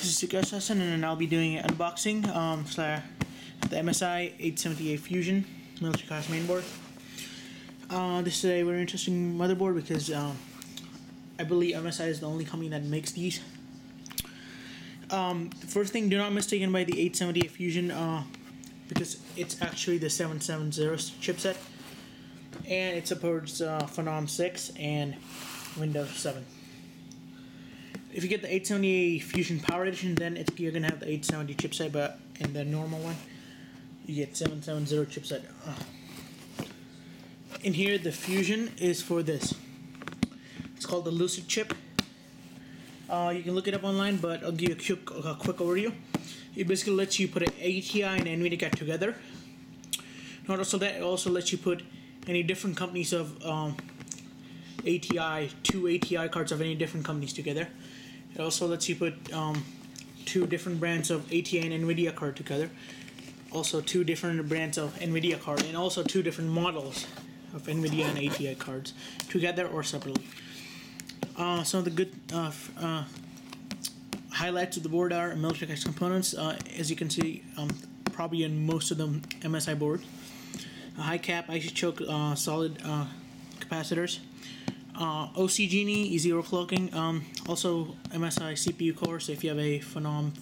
This is Hassan, and I'll be doing an unboxing the MSI 870a-FUZION military class mainboard. This is a very interesting motherboard because I believe MSI is the only company that makes these. The first thing, do not mistake it by the 870a-FUZION because it's actually the 770 chipset, and it supports Phenom 6 and Windows 7. If you get the 870a-FUZION Power Edition, then you're gonna have the 870 chipset, but in the normal one, you get 770 chipset. In here, the Fusion is for this. It's called the Lucid chip. You can look it up online, but I'll give you a quick overview. It basically lets you put an ATI and NVIDIA card together. Not also that, it also lets you put any different companies of two ATI cards of any different companies together. It also lets you put two different brands of ATI and NVIDIA card together. Also two different brands of NVIDIA card, and also two different models of NVIDIA and ATI cards together or separately. Some of the good highlights of the board are military components. As you can see, probably in most of them MSI boards. A high cap, icy choke, solid capacitors. OC Genie, easy overclocking. Also MSI CPU core, so if you have a Phenom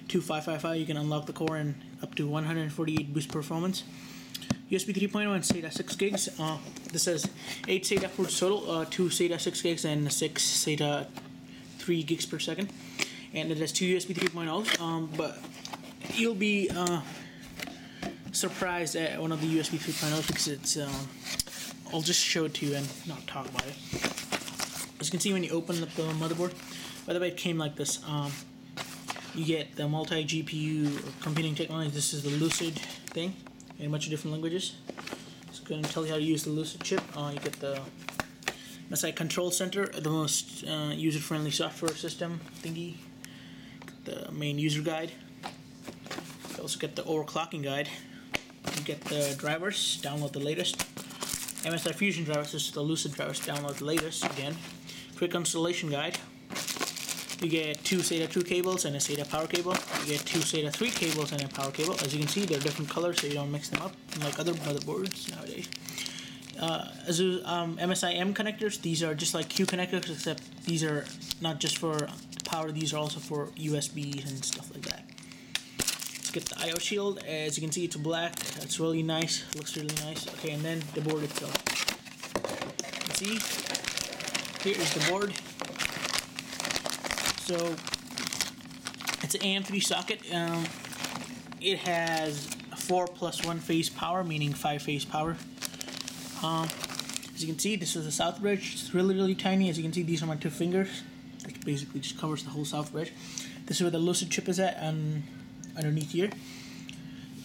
2555, you can unlock the core and up to 148 boost performance. USB 3.0 and SATA 6 gigs. This has 8 SATA ports total, 2 SATA 6 gigs and 6 SATA 3 gigs per second. And it has 2 USB 3.0s, but you'll be surprised at one of the USB 3.0s because it's I'll just show it to you and not talk about it. As you can see when you open up the motherboard, by the way, it came like this. You get the multi-GPU computing technology. This is the Lucid thing in a bunch of different languages. It's going to tell you how to use the Lucid chip. You get the MSI Control Center, the most user-friendly software system thingy. The main user guide. You also get the overclocking guide. You get the drivers, download the latest. MSI Fusion drivers, this is the Lucid drivers, download the latest again. Quick installation guide. You get 2 SATA 2 cables and a SATA power cable. You get 2 SATA 3 cables and a power cable. As you can see, they're different colors so you don't mix them up like other motherboards nowadays. MSI M connectors, these are just like Q connectors, except these are not just for power, these are also for USBs and stuff like that. Get the IO shield. As you can see, it's black. It's really nice. Looks really nice. Okay, and then the board itself. You can see, here is the board. So it's an AM3 socket. It has 4 plus 1 phase power, meaning 5 phase power. As you can see, this is the south bridge. It's really tiny. As you can see, these are my 2 fingers. It basically just covers the whole south bridge. This is where the Lucid chip is at, and underneath here.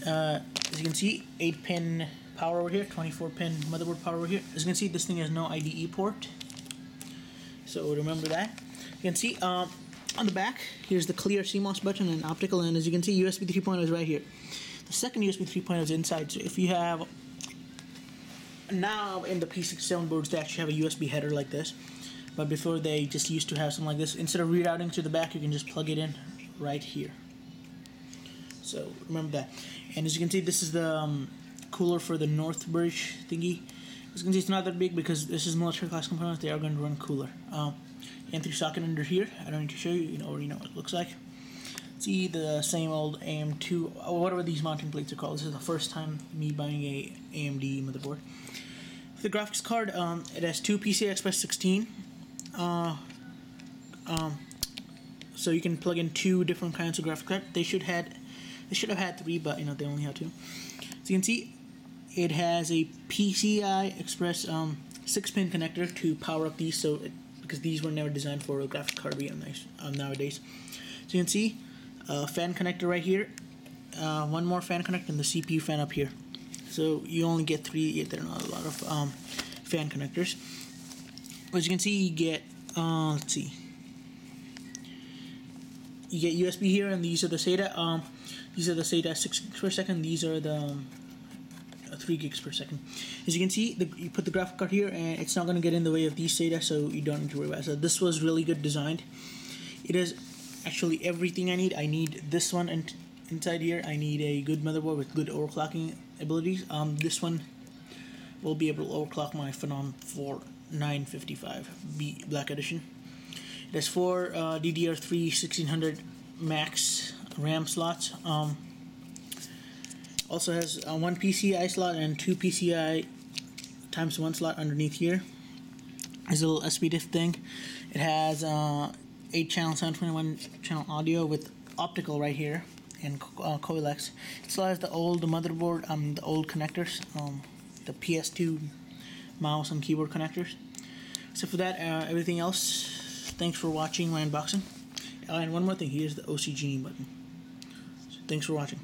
As you can see, 8-pin power over here, 24-pin motherboard power over here. As you can see, this thing has no IDE port, so remember that. You can see on the back, here's the clear CMOS button and optical, and as you can see, USB 3.0 is right here. The second USB 3.0 is inside, so if you have, now in the P67 boards, they actually have a USB header like this, but before they just used to have something like this. Instead of rerouting to the back, you can just plug it in right here. So remember that. And as you can see, this is the cooler for the north bridge thingy. As you can see, it's not that big because this is military class components. They are going to run cooler. M3 socket under here. I don't need to show you. You already know what it looks like. See the same old AM2, whatever these mounting plates are called. This is the first time me buying a AMD motherboard. For the graphics card, it has 2 PCI Express 16. So you can plug in 2 different kinds of graphics card. They should have had 3, but you know they only have 2. So you can see it has a PCI Express 6-pin connector to power up these, because these were never designed for a graphics card nowadays. So you can see a fan connector right here, one more fan connector, and the CPU fan up here. So you only get 3. There are not a lot of fan connectors. As you can see, you get let's see. You get USB here, and these are the SATA. These are the SATA 6 gigs per second. These are the 3 gigs per second. As you can see, you put the graphic card here, and it's not going to get in the way of these SATA, so you don't need to worry about it. So this was really good designed. It is actually everything I need. I need this one inside here. I need a good motherboard with good overclocking abilities. This one will be able to overclock my Phenom 4955B Black Edition. It has 4 DDR3 1600 max RAM slots. Also has 1 PCI slot and 2 PCI times 1 slot underneath here. There's a little SPDIF thing. It has 8 channel 721 channel audio with optical right here and coax. It still has the old motherboard, the old connectors, the PS2 mouse and keyboard connectors. Except for that, everything else. Thanks for watching my unboxing. And one more thing, here's the OC Genie button. So thanks for watching.